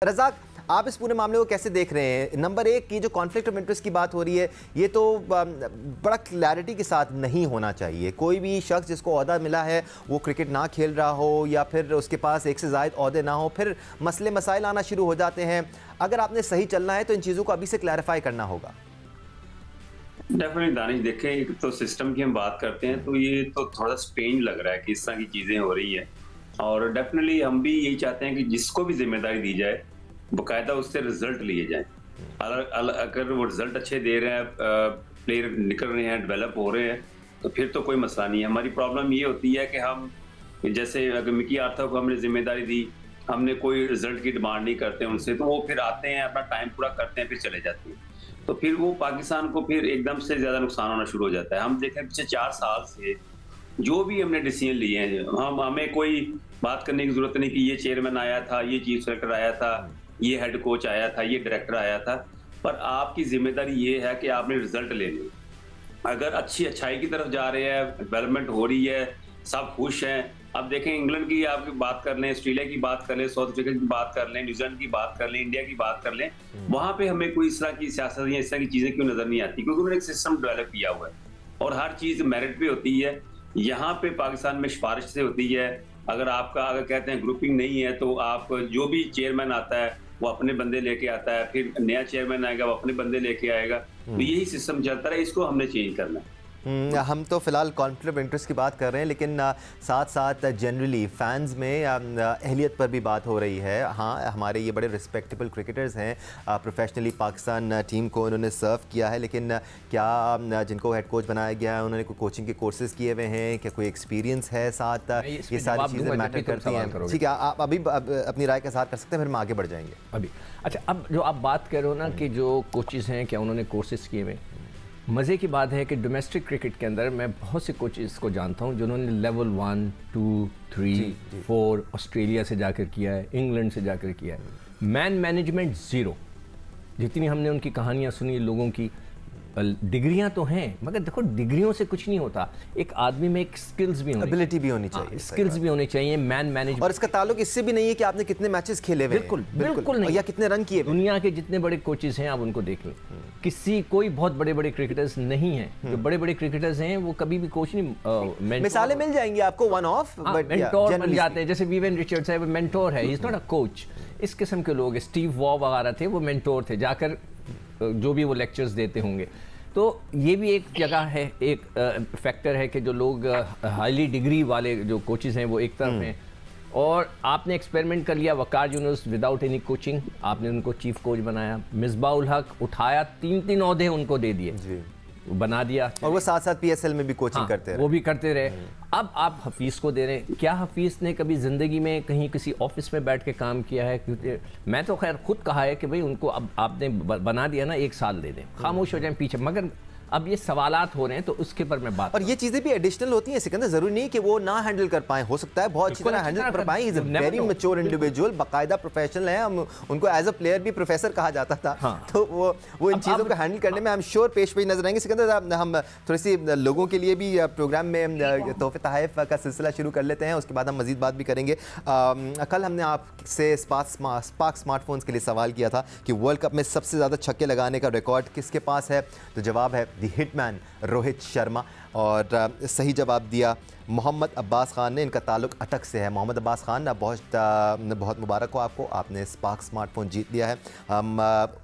रज़ाक, आप इस पूरे मामले को कैसे देख रहे हैं? नंबर एक की जो कॉन्फ्लिक्ट ऑफ इंटरेस्ट की बात हो रही है, ये तो बड़ा क्लैरिटी के साथ नहीं होना चाहिए। कोई भी शख्स जिसको ओहदा मिला है वो क्रिकेट ना खेल रहा हो या फिर उसके पास एक से ज़ायद ओहदे ना हो, फिर मसले मसाइल आना शुरू हो जाते हैं। अगर आपने सही चलना है तो इन चीज़ों को अभी से क्लैरिफाई करना होगा। डेफिनेटली दानिश, देखें, एक तो सिस्टम की हम बात करते हैं तो ये तो थोड़ा स्ट्रेंज लग रहा है कि इस तरह की चीज़ें हो रही हैं। और डेफिनेटली हम भी यही चाहते हैं कि जिसको भी जिम्मेदारी दी जाए बाकायदा उससे रिजल्ट लिए जाएं। अगर वो रिजल्ट अच्छे दे रहे हैं, प्लेयर निकल रहे हैं, डेवलप हो रहे हैं, तो फिर तो कोई मसला नहीं है। हमारी प्रॉब्लम ये होती है कि हम जैसे अगर मिकी आर्थर को हमने जिम्मेदारी दी, हमने कोई रिजल्ट की डिमांड नहीं करते उनसे, तो वो फिर आते हैं, अपना टाइम पूरा करते हैं, फिर चले जाते हैं। तो फिर वो पाकिस्तान को फिर एकदम से ज्यादा नुकसान होना शुरू हो जाता है। हम देखें पिछले 4 साल से जो भी हमने डिसीजन लिए हैं, हमें कोई बात करने की जरूरत नहीं कि ये चेयरमैन आया था, ये चीफ सेक्रेटरी आया था, ये हेड कोच आया था, ये डायरेक्टर आया था, पर आपकी जिम्मेदारी ये है कि आपने रिजल्ट लेने। अगर अच्छाई की तरफ जा रहे हैं, डेवलपमेंट हो रही है, सब खुश हैं। अब देखें, इंग्लैंड की आप बात कर लें, ऑस्ट्रेलिया की बात कर लें, साउथ अफ्रीका की बात कर लें, न्यूजीलैंड की बात कर लें, इंडिया की बात कर लें, वहां पे हमें कोई इस तरह की सियासत या इस तरह की चीजें क्यों नजर नहीं आती? क्योंकि उन्होंने एक सिस्टम डेवलप किया हुआ है और हर चीज मेरिट पे होती है। यहाँ पे पाकिस्तान में सिफारिश से होती है। अगर कहते हैं ग्रुपिंग नहीं है तो आप जो भी चेयरमैन आता है वो अपने बंदे लेके आता है, फिर नया चेयरमैन आएगा वो अपने बंदे लेके आएगा। तो यही सिस्टम चलता है, इसको हमने चेंज करना है। हम तो फ़िलहाल कॉन्फ्लिक्ट ऑफ इंटरेस्ट की बात कर रहे हैं, लेकिन साथ साथ जनरली फ़ैन्स में अहलियत पर भी बात हो रही है। हाँ, हमारे ये बड़े रिस्पेक्टेबल क्रिकेटर्स हैं, प्रोफेशनली पाकिस्तान टीम को उन्होंने सर्व किया है, लेकिन क्या जिनको हेड कोच बनाया गया है उन्होंने कोई कोचिंग के कोर्सेज किए हुए हैं? क्या कोई एक्सपीरियंस है साथ? ये सारी चीज़ें मैटर करती हैं। ठीक है, आप अभी अपनी राय का इज़हार कर सकते हैं, फिर हम आगे बढ़ जाएंगे अभी। अच्छा, अब जो आप बात कर रहे हो ना कि जो कोचेज़ हैं क्या उन्होंने कोर्सेज किए हुए, मज़े की बात है कि डोमेस्टिक क्रिकेट के अंदर मैं बहुत से कोचेज़ को जानता हूं जिन्होंने लेवल 1, 2, 3, 4 ऑस्ट्रेलिया से जाकर किया है, इंग्लैंड से जाकर किया है। Man management zero. जितनी हमने उनकी कहानियां सुनी लोगों की, डिग्रियां तो हैं मगर देखो डिग्रियों से कुछ नहीं होता। एक आदमी में एक स्किल्स भी होनी, एबिलिटी भी होनी चाहिए, स्किल्स भी होनी चाहिए, मैन मैनेजमेंट। और इसका ताल्लुक इससे भी नहीं है कि आपने कितने मैचेस खेले हुए हैं। बिल्कुल नहीं, या कितने रन किए। दुनिया के जितने बड़े कोचेस हैं आप उनको देख लें, कोई बहुत बड़े बड़े क्रिकेटर्स नहीं हैं। जो बड़े बड़े क्रिकेटर्स हैं वो कभी भी कोच नहीं। मिसालें मिल जाएंगी आपको वन ऑफ, मेंटोर बन जाते हैं। जैसे वीवेन रिचर्ड्स है, वो मेंटोर है, he is not a coach. इस किस्म के लोग, स्टीव वॉ वगैरह थे, वो मेंटोर थे, जाकर जो भी वो लेक्चर्स देते होंगे। तो ये भी एक जगह है, एक फैक्टर है कि जो लोग हाईली डिग्री वाले जो कोचेज़ हैं वो एक तरफ हैं, और आपने एक्सपेरिमेंट कर लिया। वकार यूनुस विदाउट एनी कोचिंग आपने उनको चीफ कोच बनाया। मिसबाह उल हक उठाया, 3 ओहदे उनको दे दिए, बना दिया, और वो साथ साथ पीएसएल में भी कोचिंग करते रहे। वो भी करते रहे। अब आप हफीज़ को दे रहे हैं। क्या हफीज़ ने कभी ज़िंदगी में कहीं किसी ऑफिस में बैठ के काम किया है? क्योंकि मैं तो खैर खुद कहा है कि भाई उनको अब आपने बना दिया ना, 1 साल दे दें, खामोश हो जाएं पीछे। मगर अब ये सवालात हो रहे हैं तो उसके पर मैं बात। और ये चीजें भी एडिशनल होती हैं सिकंदर, जरूरी नहीं कि वो ना हैंडल कर पाए, हो सकता है बहुत अच्छी तरह हैंडल कर पाए। Is a very mature individual, बाकायदा प्रोफेशनल है। हम उनको एज अ प्लेयर भी प्रोफेसर कहा जाता था। हाँ। तो वो इन चीज़ों को हैंडल करने में आई एम श्योर पेश नजर आएंगे। सिकंदर, हम थोड़ी सी लोगों के लिए भी प्रोग्राम में तोहफे तहफ़ का सिलसिला शुरू कर लेते हैं, उसके बाद हम मजीद बात भी करेंगे। कल हमने आपसे स्पार्क स्मार्टफोन्स के लिए सवाल किया था कि वर्ल्ड कप में सबसे ज़्यादा छक्के लगाने का रिकॉर्ड किसके पास है, तो जवाब है द हिटमैन रोहित शर्मा, और सही जवाब दिया मोहम्मद अब्बास खान ने। इनका ताल्लुक अटक से है। मोहम्मद अब्बास खान, बहुत मुबारक हो आपको, आपने स्पार्क स्मार्टफोन जीत लिया है। हम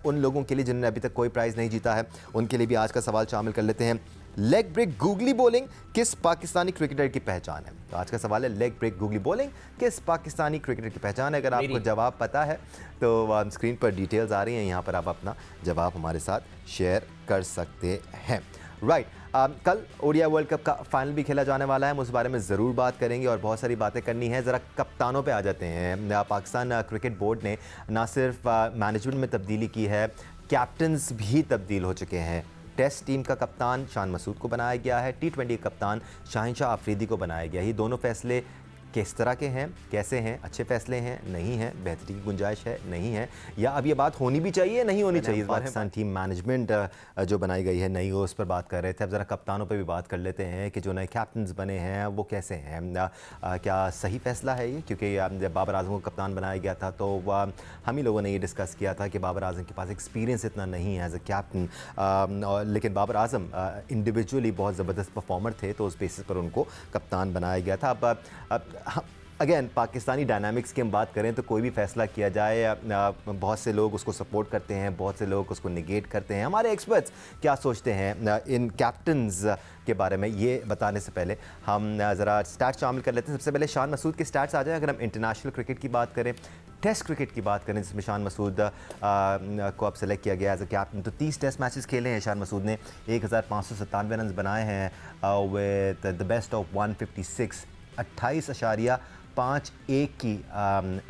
उन लोगों के लिए जिन्होंने अभी तक कोई प्राइज़ नहीं जीता है उनके लिए भी आज का सवाल शामिल कर लेते हैं। लेग ब्रेक गूगली बॉलिंग किस पाकिस्तानी क्रिकेटर की पहचान है? तो आज का सवाल है, लेग ब्रेक गूगली बॉलिंग किस पाकिस्तानी क्रिकेटर की पहचान है? अगर आपको जवाब पता है तो स्क्रीन पर डिटेल्स आ रही हैं, यहाँ पर आप अपना जवाब हमारे साथ शेयर कर सकते हैं। राइट, कल ओडिया वर्ल्ड कप का फाइनल भी खेला जाने वाला है, हम उस बारे में ज़रूर बात करेंगे और बहुत सारी बातें करनी है। ज़रा कप्तानों पे आ जाते हैं। पाकिस्तान क्रिकेट बोर्ड ने ना सिर्फ मैनेजमेंट में तब्दीली की है, कैप्टन्स भी तब्दील हो चुके हैं। टेस्ट टीम का कप्तान शान मसूद को बनाया गया है, T20 कप्तान शाहिन शाह अफरीदी को बनाया गया। ये दोनों फैसले किस तरह के हैं, कैसे हैं, अच्छे फैसले हैं, नहीं हैं, बेहतरी की गुंजाइश है, नहीं है, या अब ये बात होनी भी चाहिए, नहीं होनी चाहिए। इस बार पाकिस्तान टीम मैनेजमेंट जो बनाई गई है नई, उस पर बात कर रहे थे। अब ज़रा कप्तानों पर भी बात कर लेते हैं कि जो नए कैप्टन बने हैं वो कैसे हैं, क्या सही फैसला है ये? क्योंकि जब बाबर आजम को कप्तान बनाया गया था तो हम ही लोगों ने ये डिस्कस किया था कि बाबर आजम के पास एक्सपीरियंस इतना नहीं है एज अ कैप्टन, लेकिन बाबर आजम इंडिविजुअली बहुत ज़बरदस्त परफॉर्मर थे, तो उस बेसिस पर उनको कप्तान बनाया गया था। अब अगेन पाकिस्तानी डायनामिक्स की हम बात करें तो कोई भी फैसला किया जाए, बहुत से लोग उसको सपोर्ट करते हैं, बहुत से लोग उसको निगेट करते हैं। हमारे एक्सपर्ट्स क्या सोचते हैं इन कैप्टन्स के बारे में, ये बताने से पहले हम ज़रा स्टैट्स शामिल कर लेते हैं। सबसे पहले शान मसूद के स्टैट्स आ जाए। अगर हम इंटरनेशनल क्रिकेट की बात करें, टेस्ट क्रिकेट की बात करें, जिसमें शान मसूद को अब सेलेक्ट किया गया एज अ कैप्टन, तो 30 टेस्ट मैचेस खेले हैं शान मसूद ने, 1597 रन बनाए हैं विद द बेस्ट ऑफ 156, 28.51 की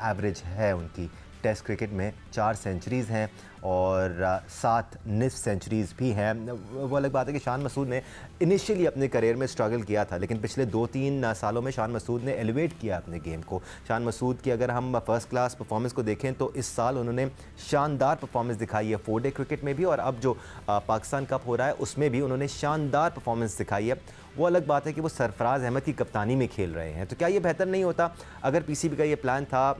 एवरेज है उनकी। टेस्ट क्रिकेट में 4 सेंचुरीज़ हैं और 7 निस्फ सेंचुरीज़ भी हैं। वो अलग बात है कि शान मसूद ने इनिशियली अपने करियर में स्ट्रगल किया था, लेकिन पिछले 2-3 सालों में शान मसूद ने एलिवेट किया अपने गेम को। शान मसूद की अगर हम फर्स्ट क्लास परफॉर्मेंस को देखें तो इस साल उन्होंने शानदार परफॉर्मेंस दिखाई है 4 डे क्रिकेट में भी, और अब जो पाकिस्तान कप हो रहा है उसमें भी उन्होंने शानदार परफॉर्मेंस दिखाई है। वो अलग बात है कि वो सरफराज अहमद की कप्तानी में खेल रहे हैं, तो क्या ये बेहतर नहीं होता अगर पीसीबी का ये प्लान था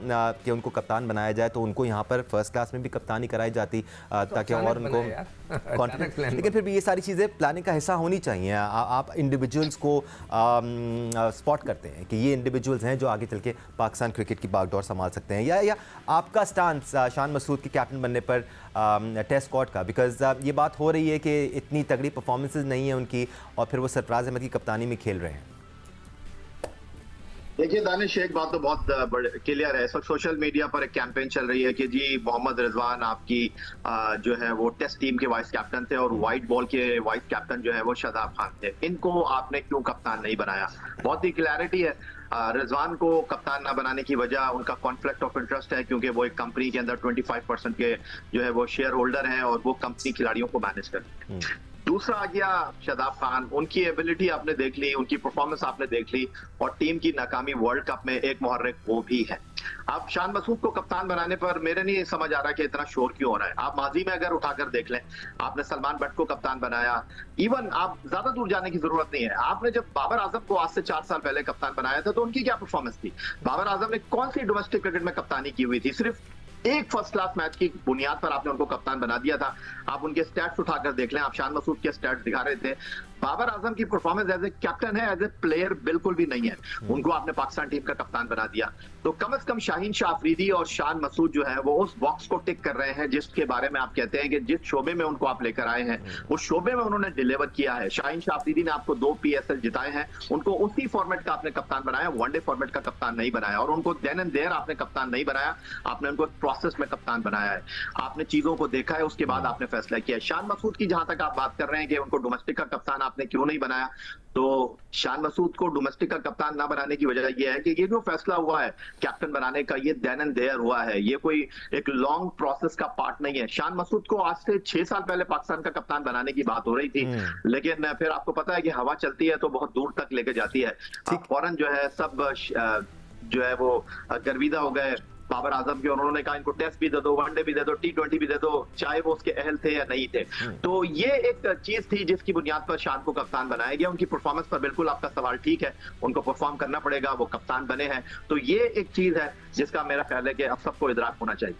कि उनको कप्तान बनाया जाए तो उनको यहाँ पर फर्स्ट क्लास में भी कप्तानी कराई जाती ताकि और उनको कॉन्फिडेंस। लेकिन फिर भी ये सारी चीज़ें प्लानिंग का हिस्सा होनी चाहिए। आप इंडिविजुअल्स को स्पॉट करते हैं कि ये इंडिविजुअल्स हैं जो आगे चल के पाकिस्तान क्रिकेट की बागडोर संभाल सकते हैं, या आपका स्टांस शान मसूद के कैप्टन बनने पर टेस्ट स्क्वाड का, बिकॉज ये बात हो रही है कि इतनी तगड़ी परफॉर्मेंसेज नहीं है उनकी और फिर वो सरफराज अहमद की कप्तानी में खेल रहे हैं। देखिए दानिश, एक बात तो बहुत क्लियर है, सोशल मीडिया पर एक कैंपेन चल रही है कि जी मोहम्मद रिजवान आपकी जो है वो टेस्ट टीम के वाइस कैप्टन थे और व्हाइट बॉल के वाइस कैप्टन जो है वो शादाब खान थे, इनको आपने क्यों कप्तान नहीं बनाया? बहुत ही क्लैरिटी है। रिजवान को कप्तान ना बनाने की वजह उनका कॉन्फ्लिक्ट ऑफ इंटरेस्ट है, क्योंकि वो एक कंपनी के अंदर 25% के जो है वो शेयर होल्डर हैं और वो कंपनी खिलाड़ियों को मैनेज करते हैं। दूसरा आ गया शादाब खान, उनकी एबिलिटी आपने देख ली, उनकी परफॉर्मेंस आपने देख ली, और टीम की नाकामी वर्ल्ड कप में एक मुहर्रिक वो भी है। अब शान मसूद को कप्तान बनाने पर मेरे नहीं समझ आ रहा कि इतना शोर क्यों हो रहा है। आप माजी में अगर उठाकर देख लें, आपने सलमान बट को कप्तान बनाया, इवन आप ज्यादा दूर जाने की जरूरत नहीं है, आपने जब बाबर आजम को आज से 4 साल पहले कप्तान बनाया था तो उनकी क्या परफॉर्मेंस थी? बाबर आजम ने कौन सी डोमेस्टिक क्रिकेट में कप्तानी की हुई थी? सिर्फ एक फर्स्ट क्लास मैच की बुनियाद पर आपने उनको कप्तान बना दिया था। आप उनके स्टैट्स उठाकर देख लें, आप शान मसूद के स्टैट्स दिखा रहे थे। बाबर आजम की परफॉर्मेंस एज ए कैप्टन है, एज ए प्लेयर बिल्कुल भी नहीं है। उनको आपने पाकिस्तान टीम का कप्तान बना दिया। तो कम से कम शाहीन शाह अफरीदी और शान मसूद जो है वो उस बॉक्स को टिक कर रहे हैं जिसके बारे में आप कहते हैं कि जिस शोबे में उनको आप लेकर आए हैं उस शोबे में उन्होंने डिलीवर किया है। शाहीन शाह अफरीदी ने आपको 2 PSL जिताए हैं, उनको उसी फॉर्मेट का आपने कप्तान बनाया, वनडे फॉर्मेट का कप्तान नहीं बनाया, और उनको देन एंड देयर आपने कप्तान नहीं बनाया, आपने उनको प्रोसेस में कप्तान बनाया है। आपने चीजों को देखा है, उसके बाद आपने फैसला किया। शान मसूद की जहां तक आप बात कर रहे हैं कि उनको डोमेस्टिक का कप्तान आपने क्यों नहीं बनाया, तो शान मसूद को डोमेस्टिक का कप्तान ना बनाने की वजह यह है कि ये जो फैसला हुआ है कैप्टन बनाने का, ये देन एंड देयर हुआ है, ये कोई एक लॉन्ग प्रोसेस का पार्ट नहीं है। शान मसूद को आज से 6 साल पहले पाकिस्तान का कप्तान बनाने की बात हो रही थी, लेकिन फिर आपको पता है कि हवा चलती है तो बहुत दूर तक लेके जाती है। फौरन जो है सब जो है वो गर्विदा हो गए बाबर आजम के, और उन्होंने कहा इनको टेस्ट भी दे दो, वनडे भी दे दो, T20 भी दे दो, चाहे वो उसके अहल थे या नहीं थे। तो ये एक चीज थी जिसकी बुनियाद पर शान को कप्तान बनाया गया। उनकी परफॉर्मेंस पर बिल्कुल आपका सवाल ठीक है, उनको परफॉर्म करना पड़ेगा, वो कप्तान बने हैं। तो ये एक चीज है जिसका मेरा ख्याल है कि अब सबको इदराक होना चाहिए।